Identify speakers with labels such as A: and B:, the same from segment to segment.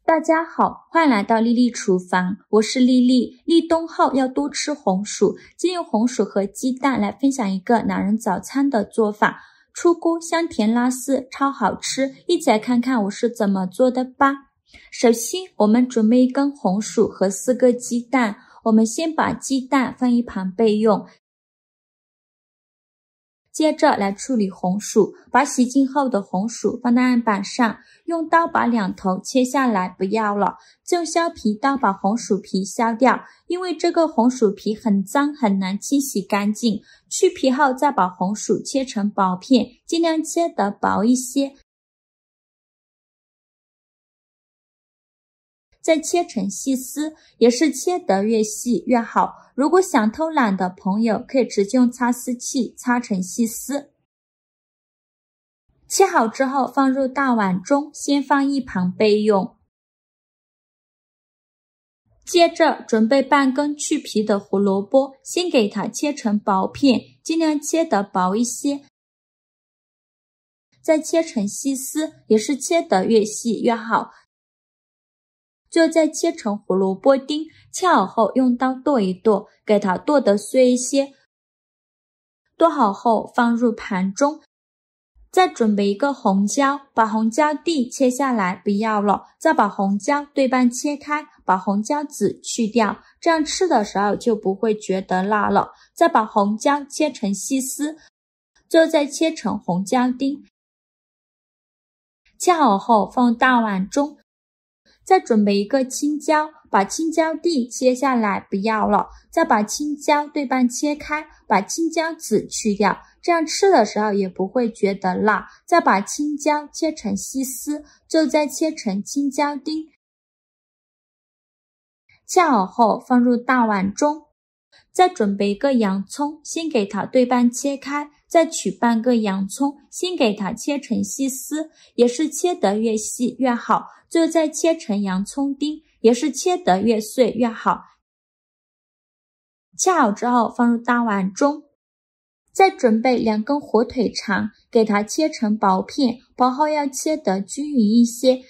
A: 大家好，欢迎来到丽丽厨房，我是丽丽。立冬后要多吃红薯，今天用红薯和鸡蛋来分享一个懒人早餐的做法，出锅香甜拉丝，超好吃，一起来看看我是怎么做的吧。首先我们准备一根红薯和4个鸡蛋，我们先把鸡蛋放一旁备用。接着来处理红薯，把洗净后的红薯放在案板上，用刀把两头切下来，不要了，就用削皮刀把红薯皮削掉，因为这个红薯皮很脏，很难清洗干净。去皮后再把红薯切成薄片，尽量切得薄一些，再切成细丝，也是切得越细越好。如果想偷懒的朋友，可以直接用擦丝器擦成细丝。切好之后放入大碗中，先放一旁备用。接着准备半根去皮的胡萝卜，先给它切成薄片，尽量切得薄一些。再切成细丝，也是切得越细越好。就再切成胡萝卜丁，切好后用刀剁一剁，给它剁得碎一些。剁好后放入盘中，再准备一个红椒，把红椒蒂切下来不要了，再把红椒对半切开，把红椒籽去掉，这样吃的时候就不会觉得辣了。再把红椒切成细丝，最后再切成红椒丁。切好后放大碗中。再准备一个青椒，把青椒蒂切下来不要了，再把青椒对半切开，把青椒籽去掉，这样吃的时候也不会觉得辣。再把青椒切成细丝，就再切成青椒丁。切好后放入大碗中。再准备一个洋葱，先给它对半切开，再取半个洋葱，先给它切成细丝，也是切得越细越好。最后再切成洋葱丁，也是切得越碎越好。切好之后放入大碗中。再准备2根火腿肠，给它切成薄片，薄后要切得均匀一些。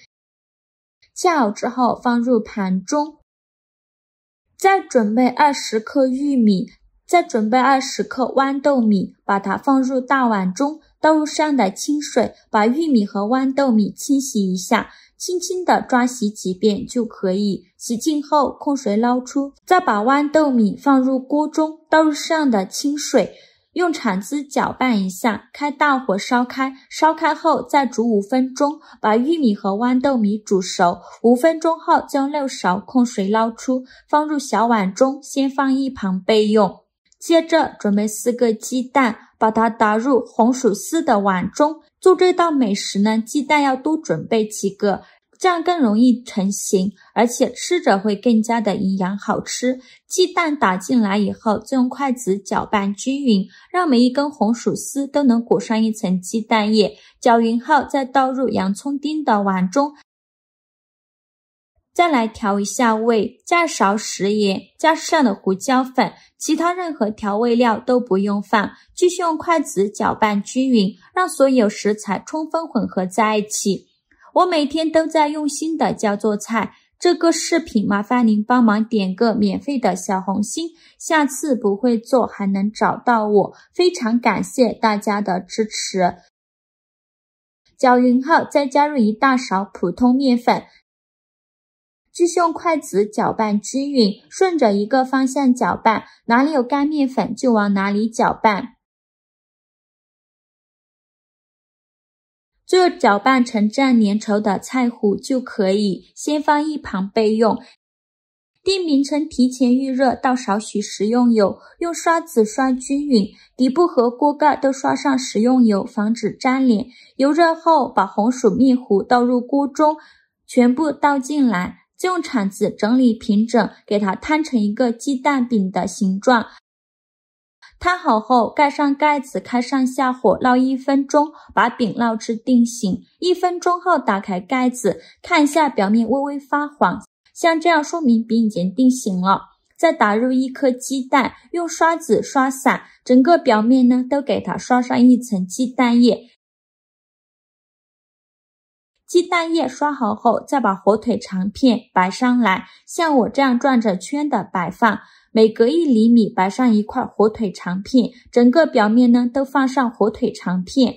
A: 切好之后放入盘中。再准备20克玉米，再准备20克豌豆米，把它放入大碗中，倒入适量的清水，把玉米和豌豆米清洗一下，轻轻的抓洗几遍就可以。洗净后控水捞出，再把豌豆米放入锅中，倒入适量的清水，用铲子搅拌一下，开大火烧开，烧开后再煮5分钟，把玉米和豌豆米煮熟。5分钟后将肉勺控水捞出，放入小碗中，先放一旁备用。接着准备4个鸡蛋，把它打入红薯丝的碗中。做这道美食呢，鸡蛋要多准备几个，这样更容易成型，而且吃着会更加的营养好吃。鸡蛋打进来以后，再用筷子搅拌均匀，让每一根红薯丝都能裹上一层鸡蛋液。搅匀后再倒入洋葱丁的碗中。再来调一下味，加勺食盐，加适量的胡椒粉，其他任何调味料都不用放，继续用筷子搅拌均匀，让所有食材充分混合在一起。我每天都在用心的教做菜，这个视频麻烦您帮忙点个免费的小红心，下次不会做还能找到我，非常感谢大家的支持。搅匀后再加入1大勺普通面粉，继续用筷子搅拌均匀，顺着一个方向搅拌，哪里有干面粉就往哪里搅拌。最后搅拌成这样粘稠的菜糊就可以，先放一旁备用。电饼铛提前预热，倒少许食用油，用刷子刷均匀，底部和锅盖都刷上食用油，防止粘连。油热后把红薯面糊倒入锅中，全部倒进来，再用铲子整理平整，给它摊成一个鸡蛋饼的形状。摊好后盖上盖子，开上下火烙1分钟，把饼烙至定型。1分钟后打开盖子，看一下表面微微发黄，像这样说明饼已经定型了。再打入1颗鸡蛋，用刷子刷散，整个表面呢都给它刷上一层鸡蛋液。鸡蛋液刷好后，再把火腿肠片摆上来，像我这样转着圈的摆放，每隔1厘米摆上一块火腿肠片，整个表面呢都放上火腿肠片。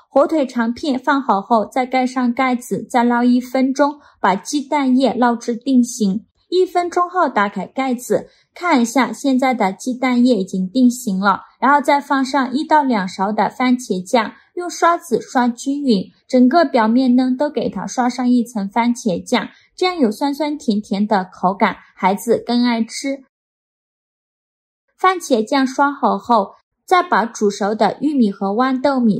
A: 火腿肠片放好后，再盖上盖子，再捞1分钟，把鸡蛋液捞至定型。1分钟后打开盖子，看一下现在的鸡蛋液已经定型了，然后再放上1到2勺的番茄酱，用刷子刷均匀，整个表面呢都给它刷上1层番茄酱，这样有酸酸甜甜的口感，孩子更爱吃。番茄酱刷好后，再把煮熟的玉米和豌豆米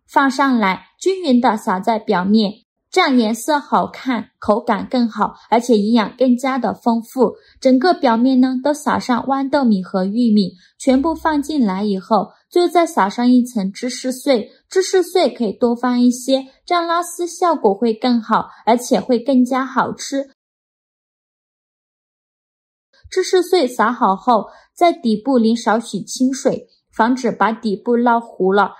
A: 放上来，均匀的撒在表面，这样颜色好看，口感更好，而且营养更加的丰富。整个表面呢都撒上豌豆米和玉米，全部放进来以后，最后再撒上1层芝士碎，芝士碎可以多放一些，这样拉丝效果会更好，而且会更加好吃。芝士碎撒好后，在底部淋少许清水，防止把底部捞糊了。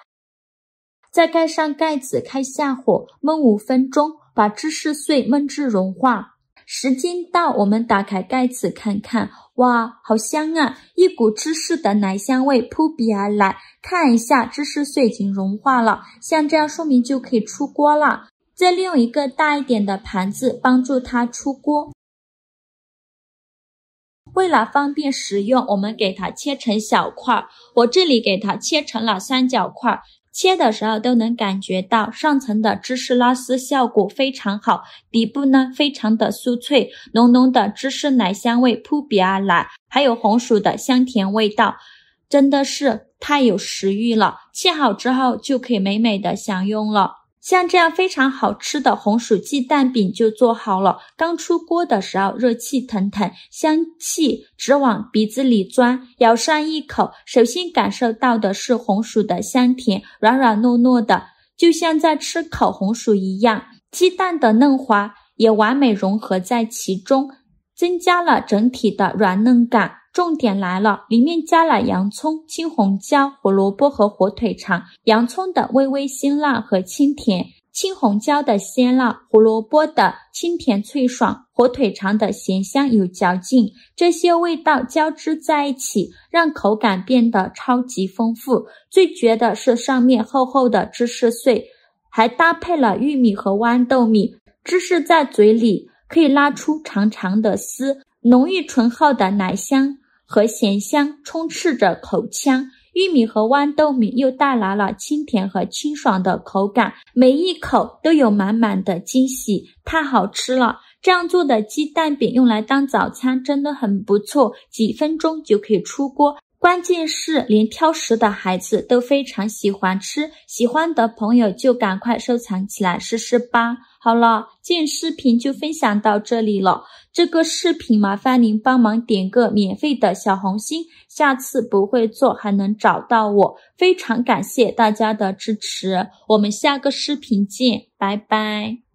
A: 再盖上盖子，开下火焖5分钟，把芝士碎焖至融化。时间到，我们打开盖子看看，哇，好香啊！一股芝士的奶香味扑鼻而来。看一下，芝士碎已经融化了，像这样说明就可以出锅了。再利用一个大一点的盘子帮助它出锅。为了方便食用，我们给它切成小块，我这里给它切成了3角块。切的时候都能感觉到上层的芝士拉丝效果非常好，底部呢非常的酥脆，浓浓的芝士奶香味扑鼻而来，还有红薯的香甜味道，真的是太有食欲了。切好之后就可以美美的享用了。像这样非常好吃的红薯鸡蛋饼就做好了，刚出锅的时候热气腾腾，香气直往鼻子里钻，咬上一口，首先感受到的是红薯的香甜，软软糯糯的，就像在吃烤红薯一样，鸡蛋的嫩滑也完美融合在其中，增加了整体的软嫩感。重点来了，里面加了洋葱、青红椒、胡萝卜和火腿肠，洋葱的微微辛辣和清甜，青红椒的鲜辣，胡萝卜的清甜脆爽，火腿肠的咸香有嚼劲，这些味道交织在一起，让口感变得超级丰富。最绝的是上面厚厚的芝士碎，还搭配了玉米和豌豆米，芝士在嘴里可以拉出长长的丝，浓郁醇厚的奶香和咸香充斥着口腔，玉米和豌豆米又带来了清甜和清爽的口感，每一口都有满满的惊喜，太好吃了。这样做的鸡蛋饼用来当早餐真的很不错，几分钟就可以出锅。关键是连挑食的孩子都非常喜欢吃，喜欢的朋友就赶快收藏起来试试吧。好了，今天视频就分享到这里了。这个视频麻烦您帮忙点个免费的小红心，下次不会做还能找到我。非常感谢大家的支持，我们下个视频见，拜拜。